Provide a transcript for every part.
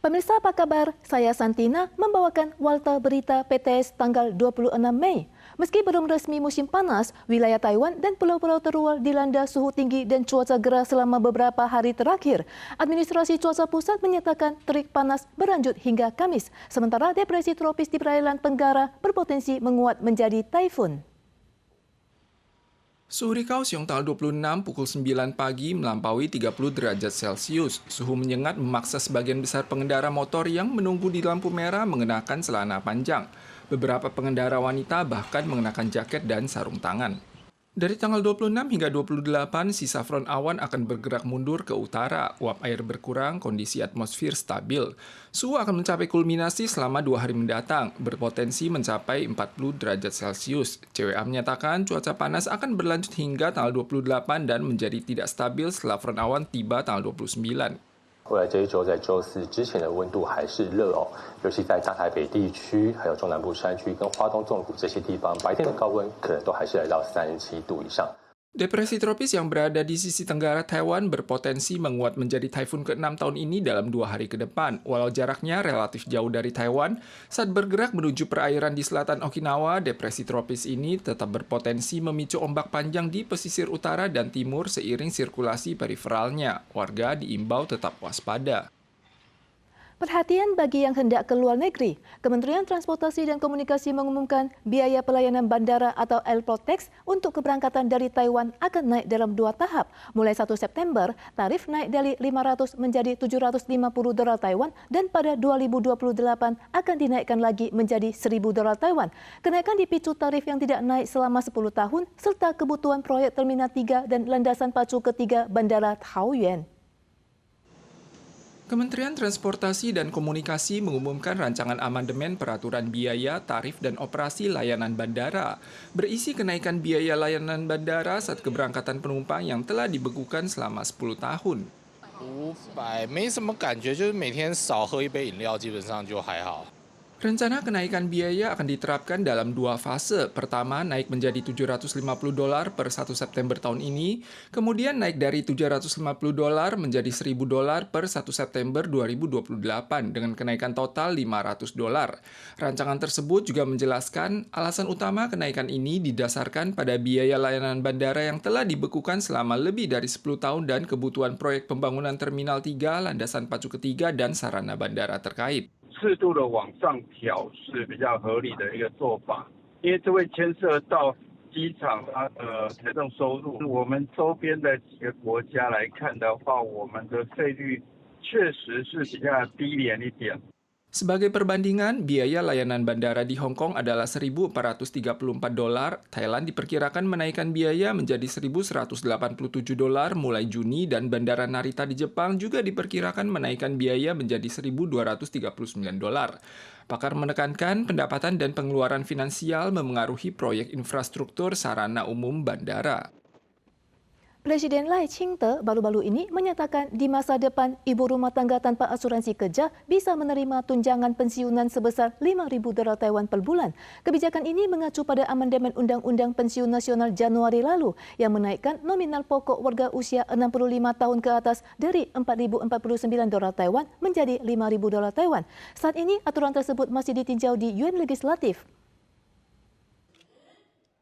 Pemirsa apa kabar? Saya Santina membawakan Warta Berita PTS tanggal 26 Mei. Meski belum resmi musim panas, wilayah Taiwan dan pulau-pulau terluar dilanda suhu tinggi dan cuaca gerah selama beberapa hari terakhir. Administrasi Cuaca Pusat menyatakan terik panas berlanjut hingga Kamis, sementara depresi tropis di perairan Tenggara berpotensi menguat menjadi taifun. Suhu di Kaohsiung tanggal 26 pukul 9 pagi melampaui 30 derajat Celcius. Suhu menyengat memaksa sebagian besar pengendara motor yang menunggu di lampu merah mengenakan celana panjang. Beberapa pengendara wanita bahkan mengenakan jaket dan sarung tangan. Dari tanggal 26 hingga 28, sisa front awan akan bergerak mundur ke utara. Uap air berkurang, kondisi atmosfer stabil. Suhu akan mencapai kulminasi selama 2 hari mendatang, berpotensi mencapai 40 derajat Celcius. CWA menyatakan cuaca panas akan berlanjut hingga tanggal 28 dan menjadi tidak stabil setelah front awan tiba tanggal 29. 未来这一周在周四之前的温度还是热哦，尤其在大台北地区、还有中南部山区跟花东纵谷这些地方，白天的高温可能都还是来到37度以上。 Depresi tropis yang berada di sisi tenggara Taiwan berpotensi menguat menjadi taifun ke-6 tahun ini dalam 2 hari ke depan. Walau jaraknya relatif jauh dari Taiwan, saat bergerak menuju perairan di selatan Okinawa, depresi tropis ini tetap berpotensi memicu ombak panjang di pesisir utara dan timur seiring sirkulasi periferalnya. Warga diimbau tetap waspada. Perhatian bagi yang hendak ke luar negeri. Kementerian Transportasi dan Komunikasi mengumumkan biaya pelayanan bandara atau airport tax untuk keberangkatan dari Taiwan akan naik dalam 2 tahap. Mulai 1 September, tarif naik dari 500 menjadi 750 dolar Taiwan dan pada 2028 akan dinaikkan lagi menjadi 1.000 dolar Taiwan. Kenaikan dipicu tarif yang tidak naik selama 10 tahun serta kebutuhan proyek Terminal 3 dan landasan pacu ketiga Bandara Taoyuan. Kementerian Transportasi dan Komunikasi mengumumkan rancangan amandemen peraturan biaya, tarif, dan operasi layanan bandara. Berisi kenaikan biaya layanan bandara saat keberangkatan penumpang yang telah dibekukan selama 10 tahun. 500没什么感觉，就是每天少喝一杯饮料，基本上就还好。 Rencana kenaikan biaya akan diterapkan dalam 2 fase. Pertama, naik menjadi 750 dolar per 1 September tahun ini. Kemudian naik dari 750 dolar menjadi 1.000 dolar per 1 September 2028 dengan kenaikan total 500 dolar. Rancangan tersebut juga menjelaskan alasan utama kenaikan ini didasarkan pada biaya layanan bandara yang telah dibekukan selama lebih dari 10 tahun dan kebutuhan proyek pembangunan Terminal 3, landasan pacu ketiga, dan sarana bandara terkait. 适度的往上调是比较合理的一个做法，因为这会牵涉到机场它的财政收入。我们周边的几个国家来看的话，我们的费率确实是比较低廉一点。 Sebagai perbandingan, biaya layanan bandara di Hong Kong adalah 1.434 dolar. Thailand diperkirakan menaikkan biaya menjadi 1.187 dolar mulai Juni dan Bandara Narita di Jepang juga diperkirakan menaikkan biaya menjadi 1.239 dolar. Pakar menekankan pendapatan dan pengeluaran finansial memengaruhi proyek infrastruktur sarana umum bandara. Presiden Lai Ching-te baru-baru ini menyatakan di masa depan ibu rumah tangga tanpa asuransi kerja bisa menerima tunjangan pensiunan sebesar 5.000 dolar Taiwan per bulan. Kebijakan ini mengacu pada amandemen Undang-Undang Pensiun Nasional Januari lalu yang menaikkan nominal pokok warga usia 65 tahun ke atas dari 4.049 dolar Taiwan menjadi 5.000 dolar Taiwan. Saat ini aturan tersebut masih ditinjau di Yuan Legislatif.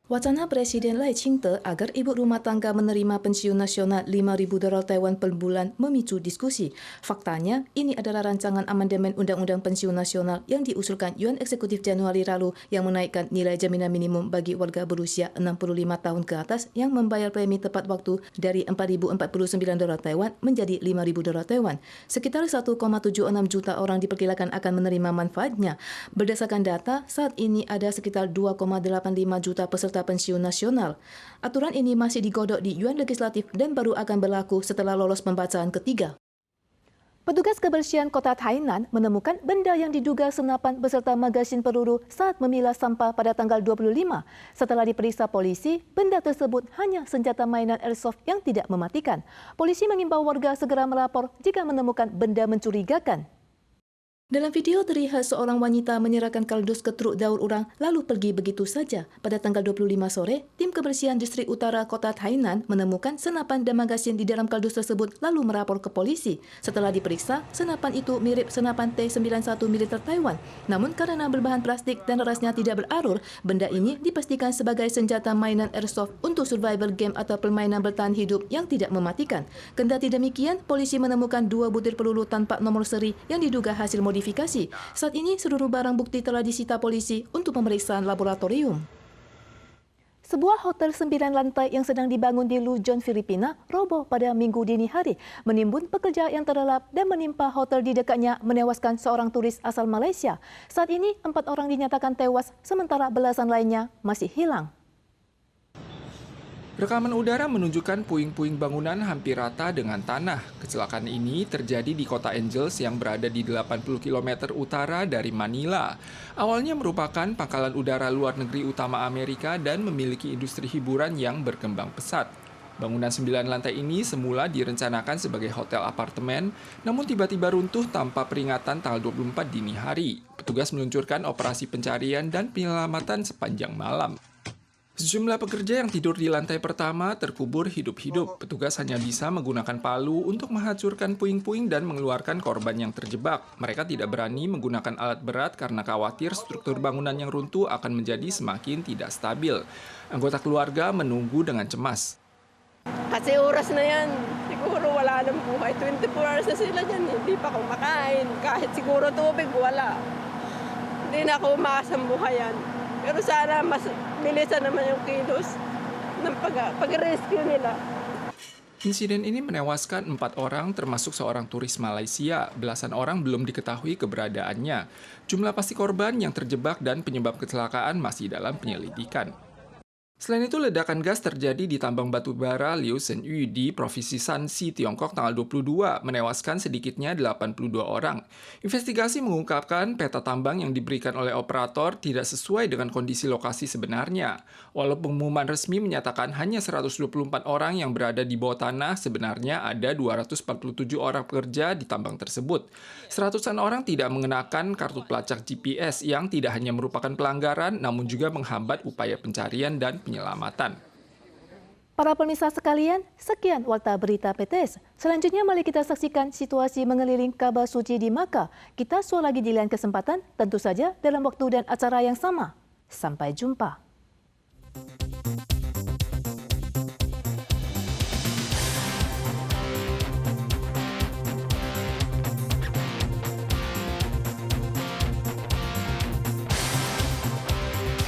Wacana Presiden Lai Ching-te agar ibu rumah tangga menerima pensiun nasional 5.000 dolar Taiwan per bulan memicu diskusi. Faktanya, ini adalah rancangan amandemen Undang-Undang Pensiun Nasional yang diusulkan Yuan Eksekutif Januari lalu yang menaikkan nilai jaminan minimum bagi warga berusia 65 tahun ke atas yang membayar premi tepat waktu dari 4.049 dolar Taiwan menjadi 5.000 dolar Taiwan. Sekitar 1,76 juta orang diperkirakan akan menerima manfaatnya. Berdasarkan data, saat ini ada sekitar 2,85 juta peserta pensiun nasional. Aturan ini masih digodok di Yuan Legislatif dan baru akan berlaku setelah lolos pembacaan ketiga. Petugas kebersihan kota Tainan menemukan benda yang diduga senapan beserta magasin peluru saat memilah sampah pada tanggal 25. Setelah diperiksa polisi, benda tersebut hanya senjata mainan airsoft yang tidak mematikan. Polisi mengimbau warga segera melapor jika menemukan benda mencurigakan. Dalam video terlihat seorang wanita menyerahkan kardus ke truk daur ulang lalu pergi begitu saja. Pada tanggal 25 sore, tim kebersihan distrik utara kota Tainan menemukan senapan dan magasin di dalam kardus tersebut lalu merapor ke polisi. Setelah diperiksa, senapan itu mirip senapan T-91 militer Taiwan. Namun karena berbahan plastik dan rasnya tidak berarur, benda ini dipastikan sebagai senjata mainan airsoft untuk survival game atau permainan bertahan hidup yang tidak mematikan. Kendati demikian, polisi menemukan 2 butir peluru tanpa nomor seri yang diduga hasil modifikasi. Saat ini seluruh barang bukti telah disita polisi untuk pemeriksaan laboratorium. Sebuah hotel 9 lantai yang sedang dibangun di Luzon, Filipina, roboh pada Minggu dini hari, menimbun pekerja yang terlelap dan menimpa hotel di dekatnya, menewaskan seorang turis asal Malaysia. Saat ini 4 orang dinyatakan tewas, sementara belasan lainnya masih hilang. Rekaman udara menunjukkan puing-puing bangunan hampir rata dengan tanah. Kecelakaan ini terjadi di kota Angeles yang berada di 80 km utara dari Manila. Awalnya merupakan pangkalan udara luar negeri utama Amerika dan memiliki industri hiburan yang berkembang pesat. Bangunan 9 lantai ini semula direncanakan sebagai hotel apartemen, namun tiba-tiba runtuh tanpa peringatan tanggal 24 dini hari. Petugas meluncurkan operasi pencarian dan penyelamatan sepanjang malam. Sejumlah pekerja yang tidur di lantai pertama terkubur hidup-hidup. Petugas hanya bisa menggunakan palu untuk menghancurkan puing-puing dan mengeluarkan korban yang terjebak. Mereka tidak berani menggunakan alat berat karena khawatir struktur bangunan yang runtuh akan menjadi semakin tidak stabil. Anggota keluarga menunggu dengan cemas. Kasi oras na yan, siguro wala nang buhay. 24 hours na sila dyan, hindi pa kumakain. Kahit siguro tubig, wala. Hindi na ako makasambuhayan. Pero sana mas bilisan naman yung kilos ng pag-rescue nila. Insiden ini menewaskan 4 orang termasuk seorang turis Malaysia. Belasan orang belum diketahui keberadaannya. Jumlah pasti korban yang terjebak dan penyebab kecelakaan masih dalam penyelidikan. Selain itu, ledakan gas terjadi di tambang batu bara Liu Shenyu di Provinsi Shanxi, Tiongkok tanggal 22, menewaskan sedikitnya 82 orang. Investigasi mengungkapkan peta tambang yang diberikan oleh operator tidak sesuai dengan kondisi lokasi sebenarnya. Walau pengumuman resmi menyatakan hanya 124 orang yang berada di bawah tanah, sebenarnya ada 247 orang pekerja di tambang tersebut. Seratusan orang tidak mengenakan kartu pelacak GPS yang tidak hanya merupakan pelanggaran, namun juga menghambat upaya pencarian dan penyelamatan. Para pemirsa sekalian, sekian Warta Berita PTS. Selanjutnya mari kita saksikan situasi mengeliling Kaaba Suci di Makkah. Kita susul lagi di lain kesempatan, tentu saja dalam waktu dan acara yang sama. Sampai jumpa.